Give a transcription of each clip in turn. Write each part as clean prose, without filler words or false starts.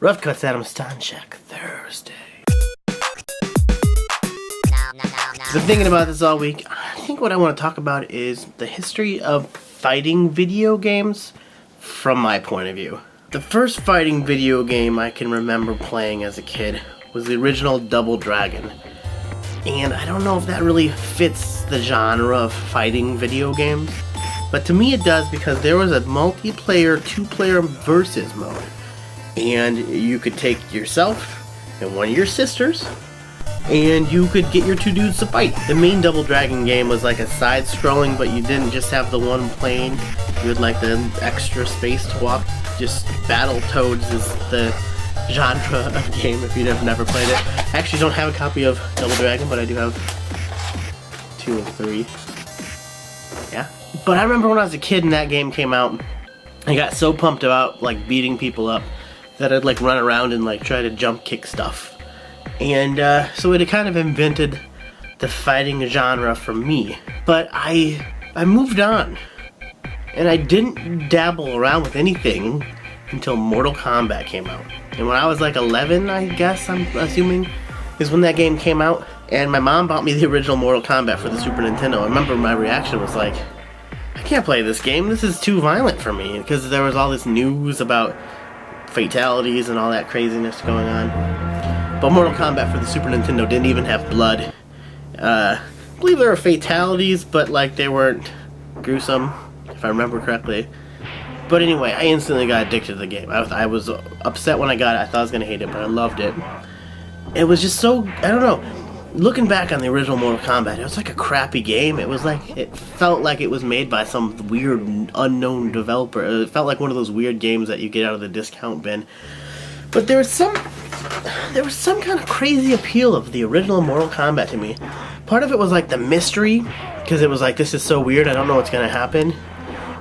Rough Cuts Adam Stanchek, Thursday. Been thinking about this all week. I think what I want to talk about is the history of fighting video games from my point of view. The first fighting video game I can remember playing as a kid was the original Double Dragon. And I don't know if that really fits the genre of fighting video games, but to me it does, because there was a multiplayer, two-player versus mode. And you could take yourself and one of your sisters, and you could get your two dudes to fight. The main Double Dragon game was like a side-scrolling, but you didn't just have the one plane. You had like the extra space to walk. Just Battletoads is the genre of game if you've never played it. I actually don't have a copy of Double Dragon, but I do have 2 and 3. Yeah. But I remember when I was a kid and that game came out, I got so pumped about like beating people up that I'd like run around and like try to jump kick stuff. And so it kind of invented the fighting genre for me. But I moved on, and I didn't dabble around with anything until Mortal Kombat came out. And when I was like 11, I guess, I'm assuming, is when that game came out. And my mom bought me the original Mortal Kombat for the Super Nintendo. I remember my reaction was like, I can't play this game, this is too violent for me. Because there was all this news about fatalities and all that craziness going on. But Mortal Kombat for the Super Nintendo didn't even have blood. I believe there were fatalities, but like they weren't gruesome, if I remember correctly. But anyway, I instantly got addicted to the game. I was upset when I got it. I thought I was going to hate it, but I loved it. It was just so, I don't know. Looking back on the original Mortal Kombat, it was like a crappy game. It was like, it felt like it was made by some weird, unknown developer. It felt like one of those weird games that you get out of the discount bin. But there was some kind of crazy appeal of the original Mortal Kombat to me. Part of it was like the mystery, because it was like, this is so weird, I don't know what's going to happen.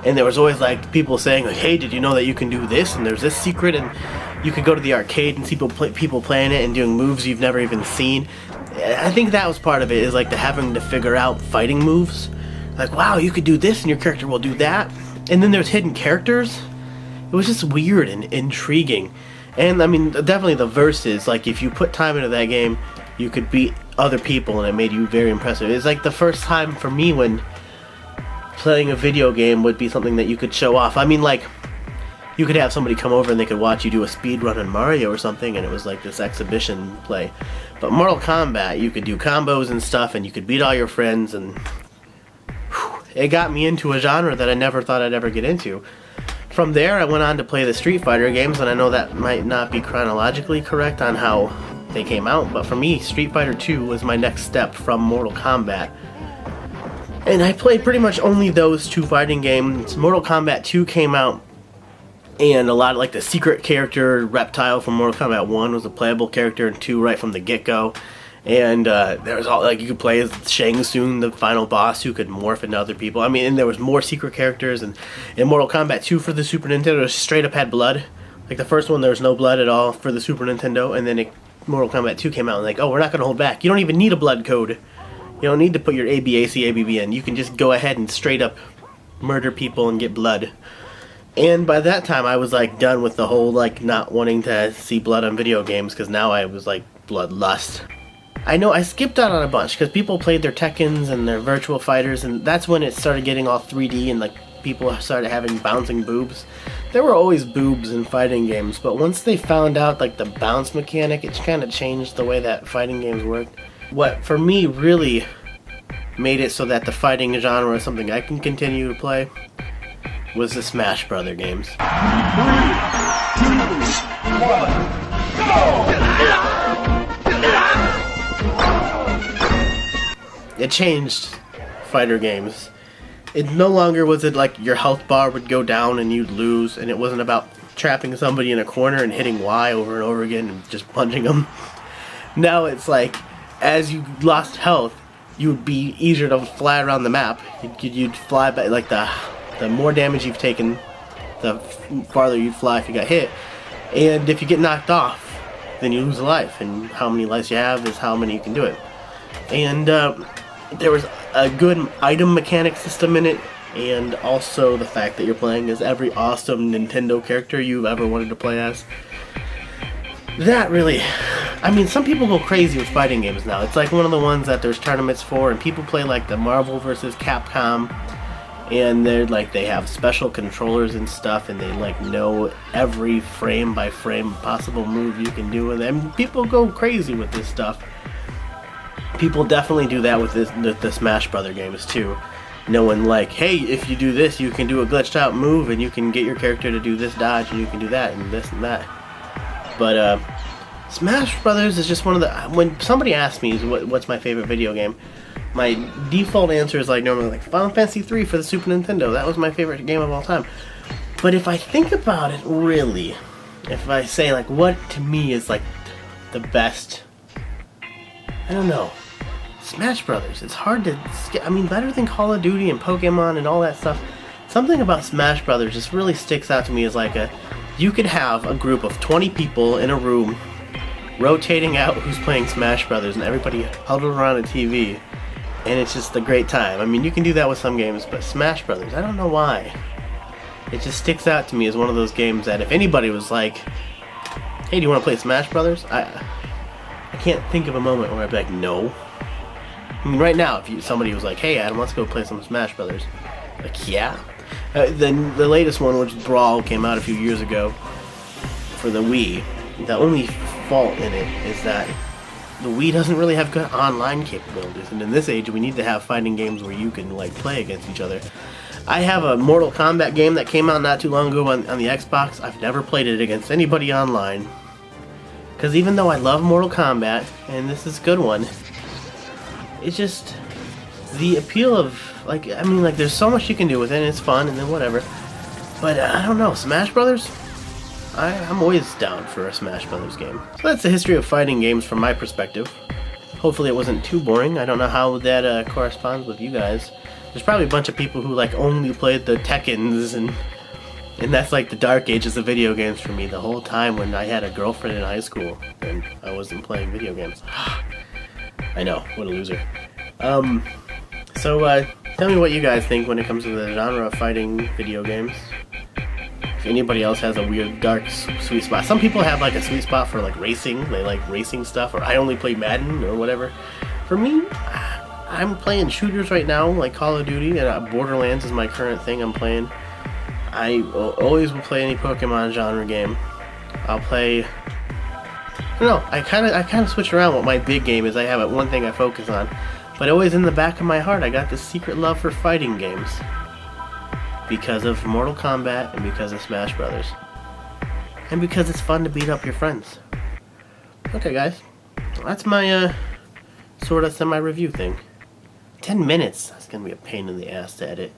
And there was always like people saying like, hey, did you know that you can do this? And there's this secret, and you could go to the arcade and see people playing it and doing moves you've never even seen. I think that was part of it, is like the having to figure out fighting moves. Like, wow, you could do this and your character will do that. And then there's hidden characters. It was just weird and intriguing. And I mean, definitely the verses, like if you put time into that game, you could beat other people and it made you very impressive. It's like the first time for me when playing a video game would be something that you could show off. I mean, like, you could have somebody come over and they could watch you do a speed run in Mario or something, and it was like this exhibition play. But Mortal Kombat, you could do combos and stuff, and you could beat all your friends, and whew, it got me into a genre that I never thought I'd ever get into. From there, I went on to play the Street Fighter games, and I know that might not be chronologically correct on how they came out, but for me, Street Fighter 2 was my next step from Mortal Kombat. And I played pretty much only those two fighting games. Mortal Kombat 2 came out, and a lot of like the secret character Reptile from Mortal Kombat 1 was a playable character in 2 right from the get-go. And there was all like, you could play as Shang Tsung, the final boss, who could morph into other people. I mean, and there was more secret characters. And in Mortal Kombat 2 for the Super Nintendo, it straight up had blood. Like the first one, there was no blood at all for the Super Nintendo, and then Mortal Kombat 2 came out and like, oh, we're not going to hold back. You don't even need a blood code. You don't need to put your ABAC, ABB in. You can just go ahead and straight up murder people and get blood. And by that time, I was like done with the whole like not wanting to see blood on video games, because now I was like bloodlust. I know I skipped out on a bunch because people played their Tekkens and their Virtual Fighters, and that's when it started getting all 3D and like people started having bouncing boobs. There were always boobs in fighting games, but once they found out like the bounce mechanic, it kind of changed the way that fighting games worked. What for me really made it so that the fighting genre is something I can continue to play was the Smash Brother games. 3, 2, 1, go! It changed fighter games. It no longer was it like your health bar would go down and you'd lose, and it wasn't about trapping somebody in a corner and hitting Y over and over again and just punching them. Now it's like, as you lost health, you would be easier to fly around the map. You'd fly back, like the more damage you've taken, the farther you'd fly if you got hit. And if you get knocked off, then you lose a life, and how many lives you have is how many you can do it. And there was a good item mechanic system in it, and also the fact that you're playing as every awesome Nintendo character you've ever wanted to play as. that really, I mean, some people go crazy with fighting games now. It's like one of the ones that there's tournaments for, and people play like the Marvel vs. Capcom, and they're like, they have special controllers and stuff, and they like know every frame by frame possible move you can do with it. And people go crazy with this stuff. People definitely do that with the Smash Brother games too. Knowing like, hey, if you do this, you can do a glitched out move, and you can get your character to do this dodge, and you can do that and this and that. But Smash Brothers is just one of the, when somebody asks me what's my favorite video game, my default answer is like normally like Final Fantasy 3 for the Super Nintendo. That was my favorite game of all time. But if I think about it really, if I say like what to me is like the best, I don't know. Smash Brothers. It's hard to, I mean, better than Call of Duty and Pokemon and all that stuff. Something about Smash Brothers just really sticks out to me as like you could have a group of 20 people in a room rotating out who's playing Smash Brothers, and everybody huddled around a TV, and it's just a great time. I mean, you can do that with some games, but Smash Brothers, I don't know why. It just sticks out to me as one of those games that if anybody was like, hey, do you want to play Smash Brothers? I can't think of a moment where I'd be like, no. I mean, right now, if somebody was like, hey, Adam, let's go play some Smash Brothers. Like, yeah. The latest one, which Brawl, came out a few years ago for the Wii. The only fault in it is that the Wii doesn't really have good online capabilities, and in this age we need to have fighting games where you can like play against each other. I have a Mortal Kombat game that came out not too long ago on the Xbox. I've never played it against anybody online, because even though I love Mortal Kombat, and this is a good one, it's just the appeal of, like, I mean, like, there's so much you can do with it, and it's fun, and then whatever. But I don't know, Smash Brothers? I'm always down for a Smash Brothers game. So that's the history of fighting games from my perspective. Hopefully it wasn't too boring. I don't know how that corresponds with you guys. There's probably a bunch of people who like only played the Tekkens, and that's like the dark ages of video games for me. The whole time when I had a girlfriend in high school and I wasn't playing video games. I know, what a loser. So tell me what you guys think when it comes to the genre of fighting video games. If anybody else has a weird, dark, sweet spot. Some people have like a sweet spot for like racing. They like racing stuff, or I only play Madden or whatever. For me, I'm playing shooters right now, like Call of Duty, and Borderlands is my current thing I'm playing. I always will play any Pokemon genre game. I'll play, I don't know, I kind of switch around what my big game is. I have one thing I focus on, but always in the back of my heart I got this secret love for fighting games. Because of Mortal Kombat, and because of Smash Brothers. And because it's fun to beat up your friends. Okay guys, that's my sort of semi-review thing. 10 minutes, that's gonna be a pain in the ass to edit.